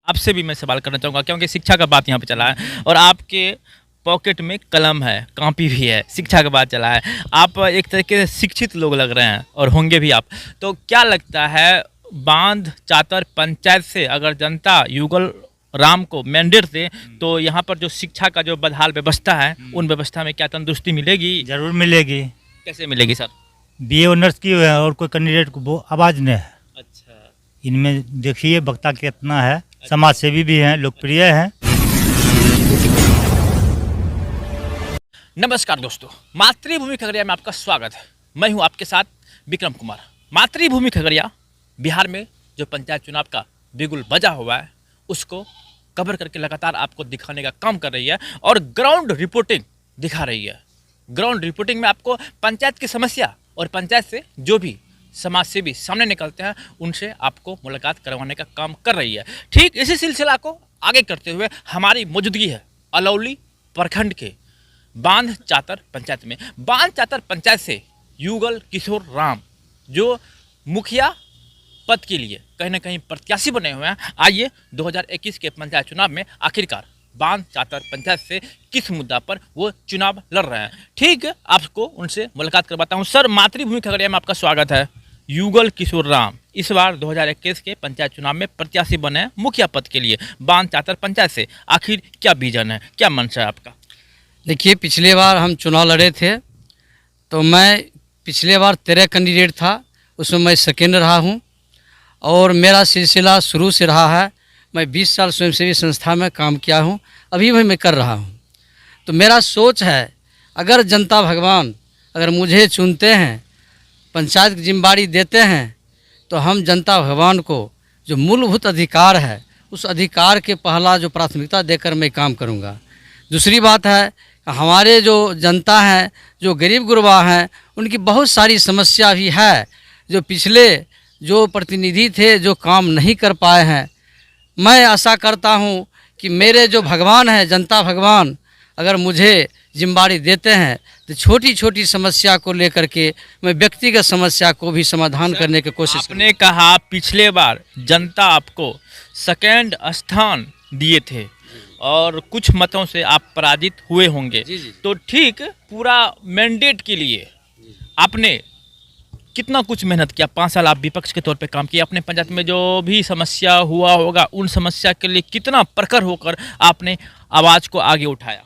आपसे भी मैं सवाल करना चाहूँगा क्योंकि शिक्षा का बात यहाँ पे चला है और आपके पॉकेट में कलम है, कॉपी भी है, शिक्षा का बात चला है। आप एक तरीके से शिक्षित लोग लग रहे हैं और होंगे भी आप। तो क्या लगता है बांध चातर पंचायत से अगर जनता युगल राम को मैंडेट दे तो यहाँ पर जो शिक्षा का जो बदहाल व्यवस्था है उन व्यवस्था में क्या तंदुरुस्ती मिलेगी? जरूर मिलेगी। कैसे मिलेगी सर? बीए ऑनर्स की है और कोई कैंडिडेट को वो आवाज़ नहीं है। अच्छा। इनमें देखिए वक्ता कितना है, समाज सेवी भी हैं, लोकप्रिय हैं। नमस्कार दोस्तों, मातृभूमि खगड़िया में आपका स्वागत है। मैं हूं आपके साथ विक्रम कुमार। मातृभूमि खगड़िया बिहार में जो पंचायत चुनाव का बिगुल बजा हुआ है उसको कवर करके लगातार आपको दिखाने का काम कर रही है और ग्राउंड रिपोर्टिंग दिखा रही है। ग्राउंड रिपोर्टिंग में आपको पंचायत की समस्या और पंचायत से जो भी समाज सेवी सामने निकलते हैं उनसे आपको मुलाकात करवाने का काम कर रही है। ठीक इसी सिलसिला को आगे करते हुए हमारी मौजूदगी है अलौली प्रखंड के बांध चातर पंचायत में। बांध चातर पंचायत से युगल किशोर राम जो मुखिया पद के लिए कहीं ना कहीं प्रत्याशी बने हुए हैं। आइए 2021 के पंचायत चुनाव में आखिरकार बांध चातर पंचायत से किस मुद्दा पर वो चुनाव लड़ रहे हैं, ठीक आपको उनसे मुलाकात करवाता हूं। सर, मातृभूमि खगड़िया में आपका स्वागत है। युगल किशोर राम इस बार 2021 के पंचायत चुनाव में प्रत्याशी बने हैं मुखिया पद के लिए बांध चातर पंचायत से। आखिर क्या विजन है, क्या मंशा है आपका? देखिए, पिछले बार हम चुनाव लड़े थे तो मैं पिछले बार 13 कैंडिडेट था, उसमें मैं सेकेंड रहा हूं और मेरा सिलसिला शुरू से रहा है। मैं 20 साल स्वयंसेवी संस्था में काम किया हूं, अभी भी मैं कर रहा हूं। तो मेरा सोच है अगर जनता भगवान अगर मुझे चुनते हैं, पंचायत की जिम्मेदारी देते हैं तो हम जनता भगवान को जो मूलभूत अधिकार है उस अधिकार के पहला जो प्राथमिकता देकर मैं काम करूँगा। दूसरी बात है हमारे जो जनता हैं, जो गरीब गुरबा हैं, उनकी बहुत सारी समस्या भी है। जो पिछले जो प्रतिनिधि थे जो काम नहीं कर पाए हैं, मैं आशा करता हूं कि मेरे जो भगवान हैं, जनता भगवान अगर मुझे जिम्मेदारी देते हैं तो छोटी छोटी समस्या को लेकर के मैं व्यक्तिगत समस्या को भी समाधान करने की कोशिश आपने कहा पिछले बार जनता आपको सेकेंड स्थान दिए थे और कुछ मतों से आप पराजित हुए होंगे। जी, जी। तो ठीक पूरा मैंडेट के लिए आपने कितना कुछ मेहनत किया? 5 साल आप विपक्ष के तौर पे काम किए, अपने पंचायत में जो भी समस्या हुआ होगा उन समस्या के लिए कितना प्रखर होकर आपने आवाज़ को आगे उठाया?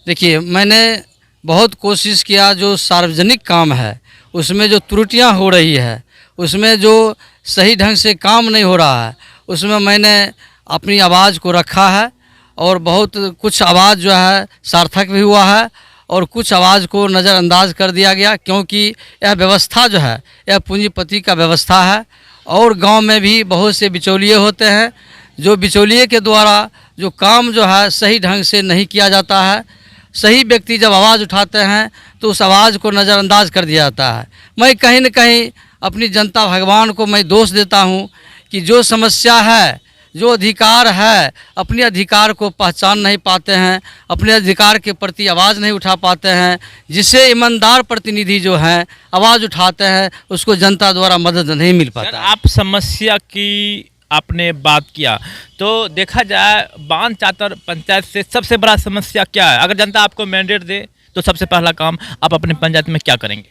देखिए, मैंने बहुत कोशिश किया। जो सार्वजनिक काम है उसमें जो त्रुटियां हो रही है, उसमें जो सही ढंग से काम नहीं हो रहा है, उसमें मैंने अपनी आवाज़ को रखा है और बहुत कुछ आवाज़ जो है सार्थक भी हुआ है और कुछ आवाज़ को नज़रअंदाज कर दिया गया, क्योंकि यह व्यवस्था जो है यह पूंजीपति का व्यवस्था है और गांव में भी बहुत से बिचौलिए होते हैं। जो बिचौलिए के द्वारा जो काम जो है सही ढंग से नहीं किया जाता है। सही व्यक्ति जब आवाज़ उठाते हैं तो उस आवाज़ को नज़रअंदाज कर दिया जाता है। मैं कहीं न कहीं अपनी जनता भगवान को मैं दोष देता हूँ कि जो समस्या है, जो अधिकार है, अपने अधिकार को पहचान नहीं पाते हैं, अपने अधिकार के प्रति आवाज़ नहीं उठा पाते हैं। जिससे ईमानदार प्रतिनिधि जो हैं आवाज़ उठाते हैं उसको जनता द्वारा मदद नहीं मिल सर, पाता। आप समस्या की आपने बात किया तो देखा जाए बांध चातर पंचायत से सबसे बड़ा समस्या क्या है? अगर जनता आपको मैंडेट दे तो सबसे पहला काम आप अपने पंचायत में क्या करेंगे?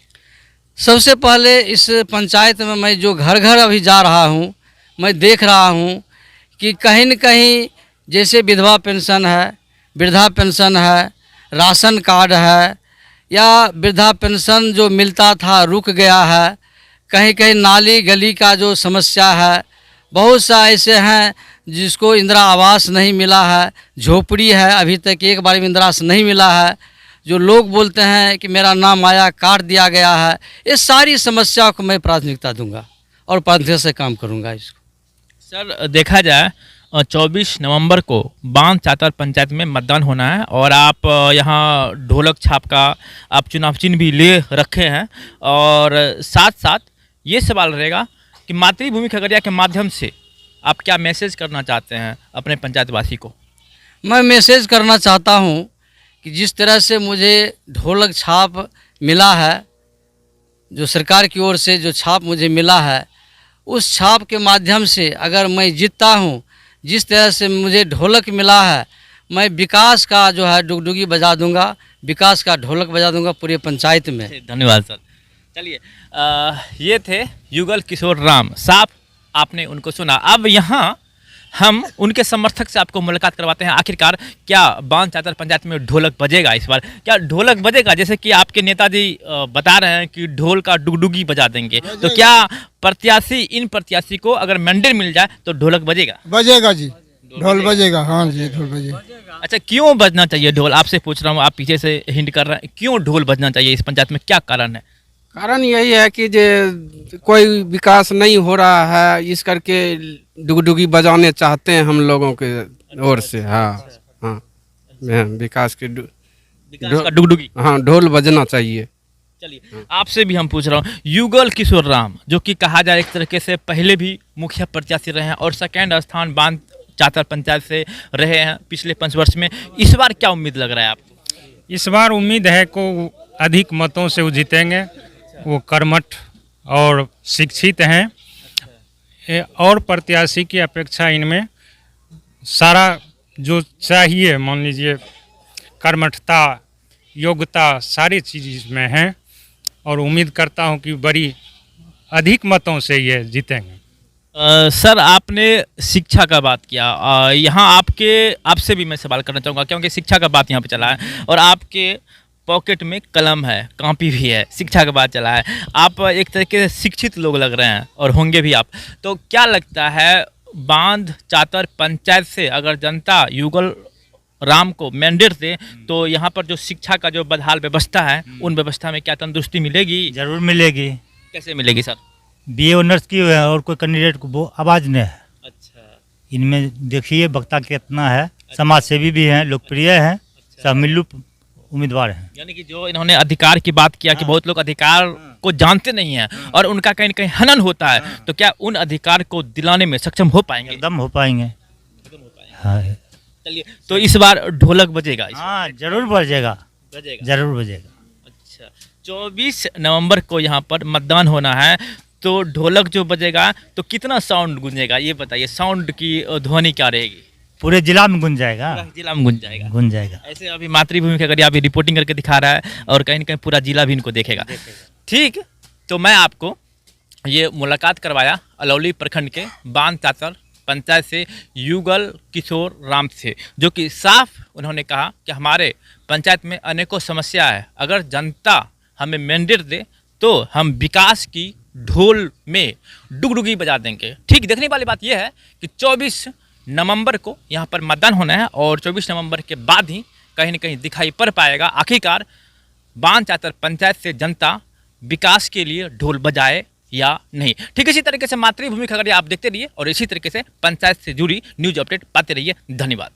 सबसे पहले इस पंचायत में मैं जो घर घर अभी जा रहा हूँ, मैं देख रहा हूँ कि कहीं न कहीं जैसे विधवा पेंशन है, वृद्धा पेंशन है, राशन कार्ड है या वृद्धा पेंशन जो मिलता था रुक गया है। कहीं कहीं नाली गली का जो समस्या है, बहुत सा ऐसे हैं जिसको इंदिरा आवास नहीं मिला है, झोपड़ी है अभी तक एक बार भी इंदिरा आवास नहीं मिला है। जो लोग बोलते हैं कि मेरा नाम आया काट दिया गया है। ये सारी समस्याओं को मैं प्राथमिकता दूंगा और प्राथमिकता से काम करूंगा इसको। सर, देखा जाए 24 नवंबर को बांध चातर पंचायत में मतदान होना है और आप यहाँ ढोलक छाप का आप चुनाव चिन्ह भी ले रखे हैं और साथ साथ ये सवाल रहेगा कि मातृभूमि खगड़िया के माध्यम से आप क्या मैसेज करना चाहते हैं अपने पंचायतवासी को? मैं मैसेज करना चाहता हूँ कि जिस तरह से मुझे ढोलक छाप मिला है, जो सरकार की ओर से जो छाप मुझे मिला है, उस छाप के माध्यम से अगर मैं जीतता हूँ, जिस तरह से मुझे ढोलक मिला है, मैं विकास का जो है डुगडुगी बजा दूंगा, विकास का ढोलक बजा दूंगा पूरे पंचायत में। धन्यवाद सर। चलिए, ये थे युगल किशोर राम साहब, आपने उनको सुना। अब यहाँ हम उनके समर्थक से आपको मुलाकात करवाते हैं। आखिरकार क्या बांध चातर पंचायत में ढोलक बजेगा इस बार? क्या ढोलक बजेगा? जैसे कि आपके नेताजी बता रहे हैं कि ढोल का डुगडुगी बजा देंगे, तो क्या इन प्रत्याशी को अगर मैंडेट मिल जाए तो ढोलक बजेगा? बजेगा जी, ढोल बजेगा। हाँ जी, ढोल बजेगा। अच्छा, क्यों बजना चाहिए ढोल? आपसे पूछ रहा हूँ, आप पीछे से हिंट कर रहे हैं, क्यों ढोल बजना चाहिए इस पंचायत में, क्या कारण है? कारण यही है कि जे कोई विकास नहीं हो रहा है, इस करके डुगडुगी बजाने चाहते हैं हम लोगों के ओर से। हाँ हाँ, विकास के विकास का डुगडुगी। हाँ, ढोल बजना चाहिए। चलिए, आपसे भी हम पूछ रहा हूँ, युगल किशोर राम जो कि कहा जाए एक तरीके से पहले भी मुखिया प्रत्याशी रहे हैं और सेकेंड स्थान बांध चातर पंचायत से रहे हैं पिछले 5 वर्ष में, इस बार क्या उम्मीद लग रहा है आपको? इस बार उम्मीद है को अधिक मतों से वो जीतेंगे। वो कर्मठ और शिक्षित हैं और प्रत्याशी की अपेक्षा इनमें सारा जो चाहिए, मान लीजिए कर्मठता, योग्यता, सारी चीज़ इसमें हैं और उम्मीद करता हूं कि बड़ी अधिक मतों से ये जीतेंगे। सर, आपने शिक्षा का बात किया, यहाँ आपसे भी मैं सवाल करना चाहूँगा क्योंकि शिक्षा का बात यहाँ पे चला है और आपके पॉकेट में कलम है, कॉपी भी है, शिक्षा का बात चला है, आप एक तरीके से शिक्षित लोग लग रहे हैं और होंगे भी आप। तो क्या लगता है, बांध चातर पंचायत से अगर जनता युगल राम को मैंडेट दे तो यहाँ पर जो शिक्षा का जो बदहाल व्यवस्था है, उन व्यवस्था में क्या तंदुरुस्ती मिलेगी? जरूर मिलेगी। कैसे मिलेगी सर? बीए ऑनर्स की है और कोई कैंडिडेट को वो आवाज़ नहीं है। अच्छा, इनमें देखिए वक्ता कितना है, समाज सेवी भी हैं, लोकप्रिय हैं, सब मिल्लू उम्मीदवार हैं। यानी कि जो इन्होंने अधिकार की बात किया कि बहुत लोग अधिकार को जानते नहीं हैं और उनका कहीं न कहीं हनन होता है, तो क्या उन अधिकार को दिलाने में सक्षम हो पाएंगे? एकदम हो पाएंगे। हाँ, चलिए, तो इस बार ढोलक बजेगा? हाँ जरूर बजेगा, जरूर बजेगा। अच्छा, 24 नवंबर को यहाँ पर मतदान होना है, तो ढोलक जो बजेगा तो कितना साउंड गूंजेगा, ये बताइए। साउंड की ध्वनि क्या रहेगी? पूरे जिला में गूंज जाएगा, पूरा जिला में गूंज जाएगा। गूंज जाएगा। ऐसे अभी मातृभूमि के अगर अभी रिपोर्टिंग करके दिखा रहा है और कहीं न कहीं पूरा जिला भी इनको देखेगा। ठीक, तो मैं आपको ये मुलाकात करवाया अलौली प्रखंड के बांध चातर पंचायत से युगल किशोर राम से, जो कि साफ उन्होंने कहा कि हमारे पंचायत में अनेकों समस्या है, अगर जनता हमें मैंडेट दे तो हम विकास की ढोल में डुगडुगी बजा देंगे। ठीक, देखने वाली बात यह है कि 24 नवंबर को यहाँ पर मतदान होना है और 24 नवंबर के बाद ही कहीं न कहीं दिखाई पड़ पाएगा आखिरकार बांध चातर पंचायत से जनता विकास के लिए ढोल बजाए या नहीं। ठीक, इसी तरीके से मातृभूमि खगड़िया आप देखते रहिए और इसी तरीके से पंचायत से जुड़ी न्यूज अपडेट पाते रहिए। धन्यवाद।